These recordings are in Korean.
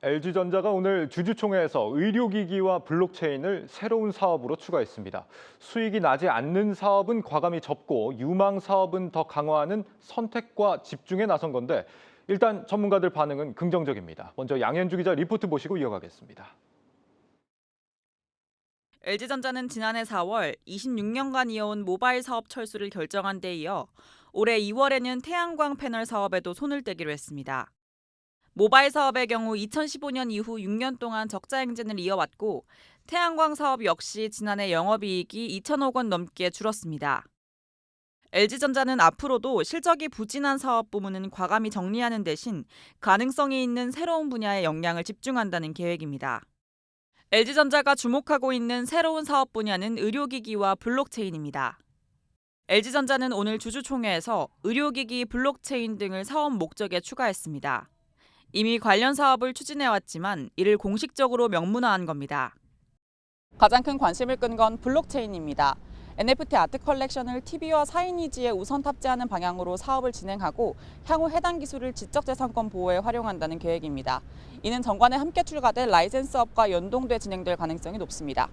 LG전자가 오늘 주주총회에서 의료기기와 블록체인을 새로운 사업으로 추가했습니다. 수익이 나지 않는 사업은 과감히 접고 유망 사업은 더 강화하는 선택과 집중에 나선 건데 일단 전문가들 반응은 긍정적입니다. 먼저 양현주 기자 리포트 보시고 이어가겠습니다. LG전자는 지난해 4월 26년간 이어온 모바일 사업 철수를 결정한 데 이어 올해 2월에는 태양광 패널 사업에도 손을 떼기로 했습니다. 모바일 사업의 경우 2015년 이후 6년 동안 적자 행진을 이어왔고 태양광 사업 역시 지난해 영업이익이 2천억 원 넘게 줄었습니다. LG전자는 앞으로도 실적이 부진한 사업 부문은 과감히 정리하는 대신 가능성이 있는 새로운 분야에 역량을 집중한다는 계획입니다. LG전자가 주목하고 있는 새로운 사업 분야는 의료기기와 블록체인입니다. LG전자는 오늘 주주총회에서 의료기기, 블록체인 등을 사업 목적에 추가했습니다. 이미 관련 사업을 추진해왔지만 이를 공식적으로 명문화한 겁니다. 가장 큰 관심을 끈 건 블록체인입니다. NFT 아트 컬렉션을 TV와 사이니지에 우선 탑재하는 방향으로 사업을 진행하고 향후 해당 기술을 지적재산권 보호에 활용한다는 계획입니다. 이는 정관에 함께 출가될 라이센스업과 연동돼 진행될 가능성이 높습니다.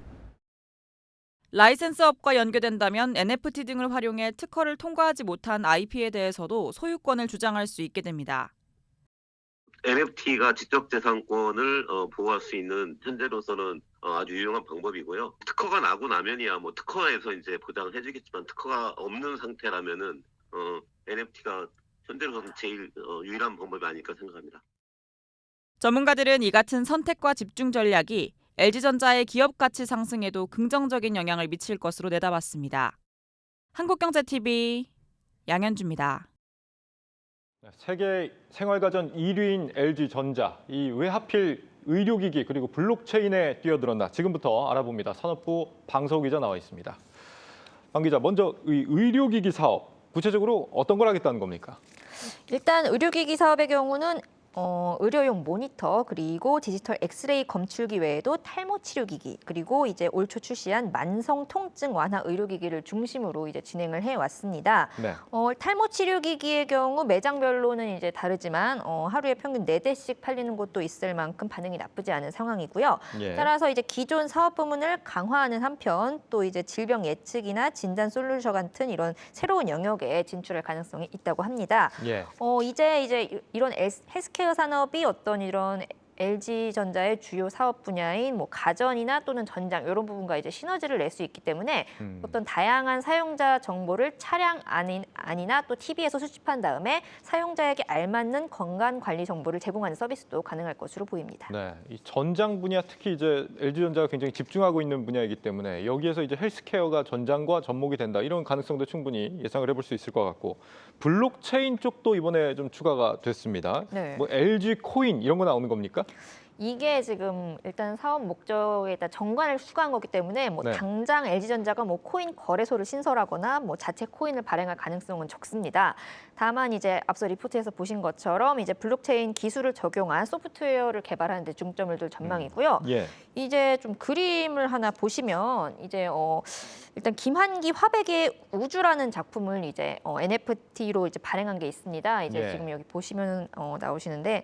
라이센스업과 연계된다면 NFT 등을 활용해 특허를 통과하지 못한 IP에 대해서도 소유권을 주장할 수 있게 됩니다. NFT가 지적재산권을 보호할 수 있는 현재로서는 아주 유용한 방법이고요. 특허가 나고 나면이야 뭐 특허에서 이제 보장을 해주겠지만 특허가 없는 상태라면은 NFT가 현재로서는 제일 유일한 방법이 아닐까 생각합니다. 전문가들은 이 같은 선택과 집중 전략이 LG전자의 기업 가치 상승에도 긍정적인 영향을 미칠 것으로 내다봤습니다. 한국경제TV 양현주입니다. 세계 생활가전 1위인 LG전자, 이 왜 하필 의료기기 그리고 블록체인에 뛰어들었나 지금부터 알아봅니다. 산업부 방서우 기자 나와 있습니다. 방 기자, 먼저 의료기기 사업, 구체적으로 어떤 걸 하겠다는 겁니까? 일단 의료기기 사업의 경우는 의료용 모니터 그리고 디지털 엑스레이 검출기 외에도 탈모 치료기기 그리고 이제 올 초 출시한 만성 통증 완화 의료기기를 중심으로 이제 진행을 해 왔습니다. 네. 탈모 치료기기의 경우 매장별로는 이제 다르지만 하루에 평균 4대씩 팔리는 곳도 있을 만큼 반응이 나쁘지 않은 상황이고요. 예. 따라서 이제 기존 사업 부문을 강화하는 한편 또 이제 질병 예측이나 진단 솔루션 같은 이런 새로운 영역에 진출할 가능성이 있다고 합니다. 예. 이제 이런 헬스케어 산업이 어떤 이런 LG전자의 주요 사업 분야인 뭐 가전이나 또는 전장 이런 부분과 이제 시너지를 낼 수 있기 때문에 어떤 다양한 사용자 정보를 차량 안이나 또 TV에서 수집한 다음에 사용자에게 알맞는 건강 관리 정보를 제공하는 서비스도 가능할 것으로 보입니다. 네, 이 전장 분야 특히 이제 LG전자가 굉장히 집중하고 있는 분야이기 때문에 여기에서 이제 헬스케어가 전장과 접목이 된다 이런 가능성도 충분히 예상을 해볼 수 있을 것 같고 블록체인 쪽도 이번에 좀 추가가 됐습니다. 네. 뭐 LG 코인 이런 거 나오는 겁니까? 이게 지금 일단 사업 목적에 따라 정관을 추가한 거기 때문에 뭐 네. 당장 LG전자가 뭐 코인 거래소를 신설하거나 뭐 자체 코인을 발행할 가능성은 적습니다. 다만 이제 앞서 리포트에서 보신 것처럼 이제 블록체인 기술을 적용한 소프트웨어를 개발하는 데 중점을 둘 전망이고요. 예. 이제 좀 그림을 하나 보시면 이제 일단 김한기 화백의 우주라는 작품을 이제 NFT로 이제 발행한 게 있습니다. 이제 예. 지금 여기 보시면 나오시는데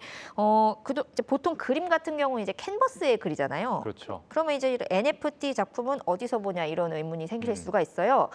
그도 이제 보통 그림 같은 경우 이제 캔버스에 그리잖아요. 그렇죠. 그러면 이제 이런 NFT 작품은 어디서 보냐 이런 의문이 생길 수가 있어요.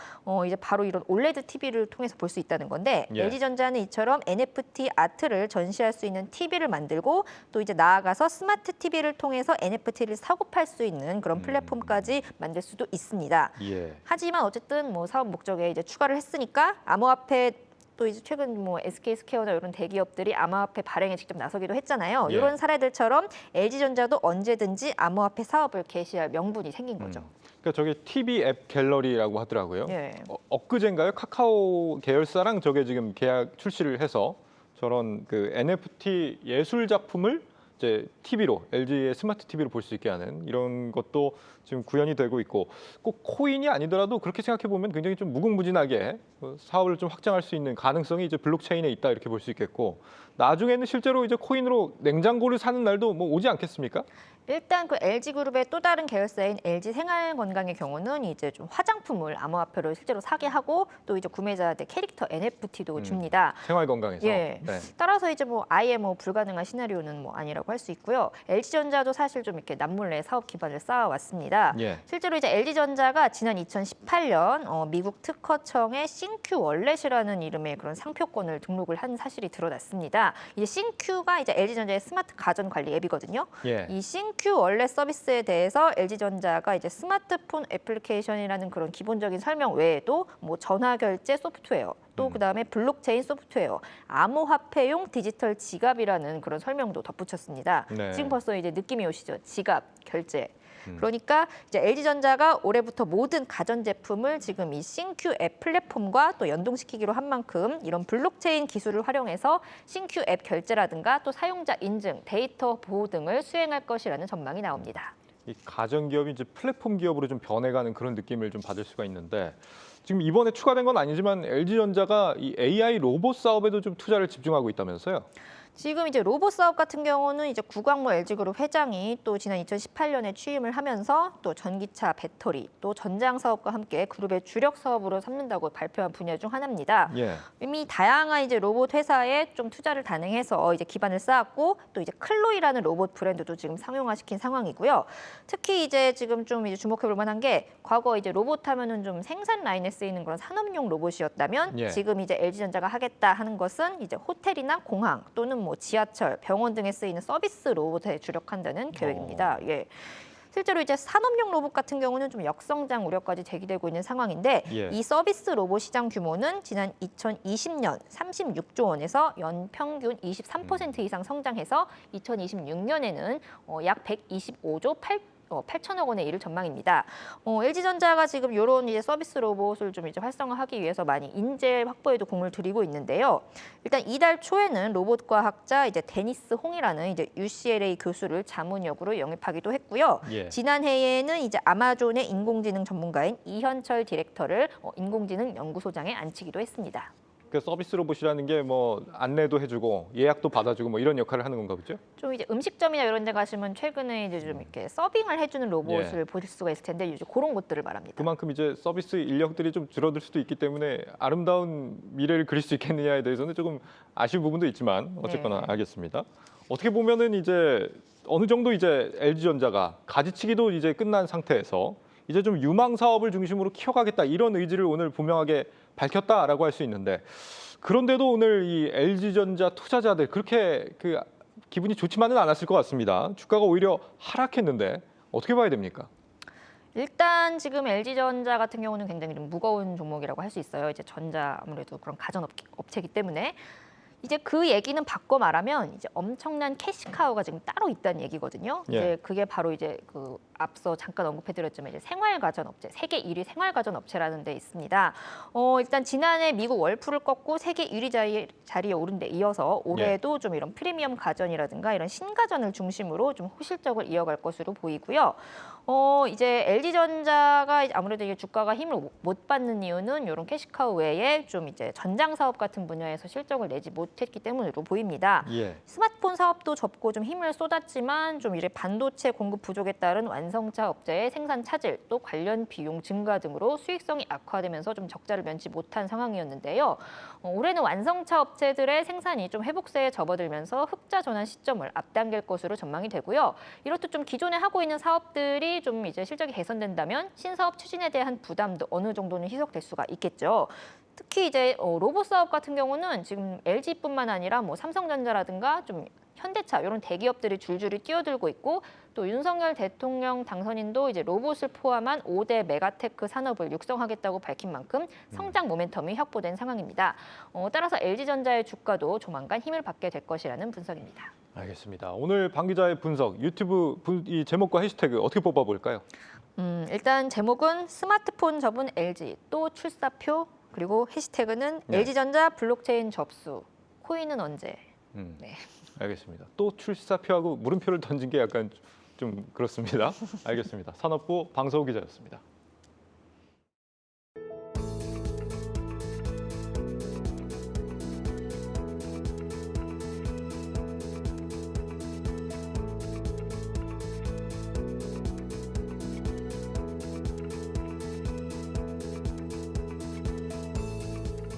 이제 바로 이런 올레드 TV를 통해서 볼 수 있다는 건데 예. LG전자는 이처럼 NFT 아트를 전시할 수 있는 TV를 만들고 또 이제 나아가서 스마트 TV를 통해서 NFT를 사고 팔 수 있는 그런 플랫폼까지 만들 수도 있습니다. 예. 하지만 어쨌든 뭐 사업 목적에 이제 추가를 했으니까 암호화폐 또 이제 최근 뭐 SK스퀘어나 이런 대기업들이 암호화폐 발행에 직접 나서기도 했잖아요. 예. 이런 사례들처럼 LG전자도 언제든지 암호화폐 사업을 개시할 명분이 생긴 거죠. 그러니까 저게 TV 앱 갤러리라고 하더라고요. 예. 엊그젠가요? 카카오 계열사랑 저게 지금 계약 출시를 해서 저런 그 NFT 예술 작품을 이제 TV로 LG의 스마트 TV로 볼 수 있게 하는 이런 것도 지금 구현이 되고 있고 꼭 코인이 아니더라도 그렇게 생각해 보면 굉장히 좀 무궁무진하게 사업을 좀 확장할 수 있는 가능성이 이제 블록체인에 있다 이렇게 볼 수 있겠고 나중에는 실제로 이제 코인으로 냉장고를 사는 날도 뭐 오지 않겠습니까? 일단 그 LG그룹의 또 다른 계열사인 LG생활건강의 경우는 이제 좀 화장품을 암호화폐로 실제로 사게 하고 또 이제 구매자한테 캐릭터 NFT도 줍니다. 생활 건강에서. 예. 네. 따라서 이제 뭐 아예 뭐 불가능한 시나리오는 뭐 아니라고 할 수 있고요. LG전자도 사실 좀 이렇게 남몰래 사업 기반을 쌓아왔습니다. 예. 실제로 이제 LG전자가 지난 2018년 미국 특허청에 싱큐 월렛이라는 이름의 그런 상표권을 등록을 한 사실이 드러났습니다. 이제 싱큐가 이제 LG전자의 스마트 가전 관리 앱이거든요. 예. 이 싱큐 월렛 서비스에 대해서 LG전자가 이제 스마트폰 애플리케이션이라는 그런 기본적인 설명 외에도 뭐 전화 결제 소프트웨어, 또 그다음에 블록체인 소프트웨어, 암호화폐용 디지털 지갑이라는 그런 설명도 덧붙였습니다. 네. 지금 벌써 이제 느낌이 오시죠? 지갑, 결제. 그러니까 이제 LG전자가 올해부터 모든 가전제품을 지금 이 싱큐 앱 플랫폼과 또 연동시키기로 한 만큼 이런 블록체인 기술을 활용해서 싱큐 앱 결제라든가 또 사용자 인증, 데이터 보호 등을 수행할 것이라는 전망이 나옵니다. 이 가전 기업이 이제 플랫폼 기업으로 좀 변해가는 그런 느낌을 좀 받을 수가 있는데 지금 이번에 추가된 건 아니지만 LG전자가 이 AI 로봇 사업에도 좀 투자를 집중하고 있다면서요? 지금 이제 로봇 사업 같은 경우는 이제 구광모 LG그룹 회장이 또 지난 2018년에 취임을 하면서 또 전기차, 배터리, 또 전장 사업과 함께 그룹의 주력 사업으로 삼는다고 발표한 분야 중 하나입니다. 예. 이미 다양한 이제 로봇 회사에 좀 투자를 단행해서 이제 기반을 쌓았고 또 이제 클로이라는 로봇 브랜드도 지금 상용화시킨 상황이고요. 특히 이제 지금 좀 이제 주목해볼 만한 게 과거 이제 로봇 하면은 좀 생산 라인에 쓰이는 그런 산업용 로봇이었다면 예. 지금 이제 LG전자가 하겠다 하는 것은 이제 호텔이나 공항 또는 뭐 지하철, 병원 등에 쓰이는 서비스 로봇에 주력한다는 계획입니다. 예. 실제로 이제 산업용 로봇 같은 경우는 좀 역성장 우려까지 제기되고 있는 상황인데 예. 이 서비스 로봇 시장 규모는 지난 2020년 36조 원에서 연평균 23% 이상 성장해서 2026년에는 약 125조 8천억 원에 이를 전망입니다. LG전자가 지금 이런 이제 서비스 로봇을 좀 이제 활성화하기 위해서 많이 인재 확보에도 공을 들이고 있는데요. 일단 이달 초에는 로봇 과학자 이제 데니스 홍이라는 이제 UCLA 교수를 자문 역으로 영입하기도 했고요. 예. 지난해에는 이제 아마존의 인공지능 전문가인 이현철 디렉터를 인공지능 연구소장에 앉히기도 했습니다. 그 서비스 로봇이라는 게 뭐 안내도 해주고 예약도 받아주고 뭐 이런 역할을 하는 건가 보죠? 좀 이제 음식점이나 이런 데 가시면 최근에 이제 좀 이렇게 서빙을 해주는 로봇을 보실 수가 있을 텐데 이제 그런 것들을 말합니다. 그만큼 이제 서비스 인력들이 좀 줄어들 수도 있기 때문에 아름다운 미래를 그릴 수 있겠느냐에 대해서는 조금 아쉬운 부분도 있지만 어쨌거나 네. 알겠습니다. 어떻게 보면은 이제 어느 정도 이제 LG전자가 가지치기도 이제 끝난 상태에서 이제 좀 유망 사업을 중심으로 키워가겠다 이런 의지를 오늘 분명하게 밝혔다라고 할 수 있는데 그런데도 오늘 이 LG전자 투자자들 그렇게 그 기분이 좋지만은 않았을 것 같습니다. 주가가 오히려 하락했는데 어떻게 봐야 됩니까? 일단 지금 LG전자 같은 경우는 굉장히 좀 무거운 종목이라고 할 수 있어요. 이제 전자 아무래도 그런 가전업체이기 때문에 이제 그 얘기는 바꿔 말하면 이제 엄청난 캐시카우가 지금 따로 있다는 얘기거든요. 예. 이제 그게 바로 이제 그 앞서 잠깐 언급해드렸지만 이제 생활가전업체, 세계 1위 생활가전업체라는 데 있습니다. 일단 지난해 미국 월풀을 꺾고 세계 1위 자리에 오른 데 이어서 올해도 좀 이런 프리미엄 가전이라든가 이런 신가전을 중심으로 좀 호실적을 이어갈 것으로 보이고요. 이제 LG전자가 아무래도 이게 주가가 힘을 못 받는 이유는 이런 캐시카우 외에 좀 이제 전장 사업 같은 분야에서 실적을 내지 못했기 때문으로 보입니다. 예. 스마트폰 사업도 접고 좀 힘을 쏟았지만 좀 이래 반도체 공급 부족에 따른 완성차 업체의 생산 차질 또 관련 비용 증가 등으로 수익성이 악화되면서 좀 적자를 면치 못한 상황이었는데요. 올해는 완성차 업체들의 생산이 좀 회복세에 접어들면서 흑자 전환 시점을 앞당길 것으로 전망이 되고요. 이렇듯 좀 기존에 하고 있는 사업들이 좀 이제 실적이 개선된다면 신사업 추진에 대한 부담도 어느 정도는 희석될 수가 있겠죠. 특히 이제 로봇 사업 같은 경우는 지금 LG뿐만 아니라 뭐 삼성전자라든가 좀 현대차 이런 대기업들이 줄줄이 뛰어들고 있고 또 윤석열 대통령 당선인도 이제 로봇을 포함한 5대 메가테크 산업을 육성하겠다고 밝힌 만큼 성장 모멘텀이 확보된 상황입니다. 따라서 LG전자의 주가도 조만간 힘을 받게 될 것이라는 분석입니다. 알겠습니다. 오늘 방 기자의 분석, 유튜브 이 제목과 해시태그 어떻게 뽑아볼까요? 일단 제목은 스마트폰 접은 LG 또 출사표 그리고 해시태그는 네. LG전자 블록체인 접수 코인은 언제? 네. 알겠습니다. 또 출사표하고 물음표를 던진 게 약간 좀 그렇습니다. 알겠습니다. 산업부 방서우 기자였습니다.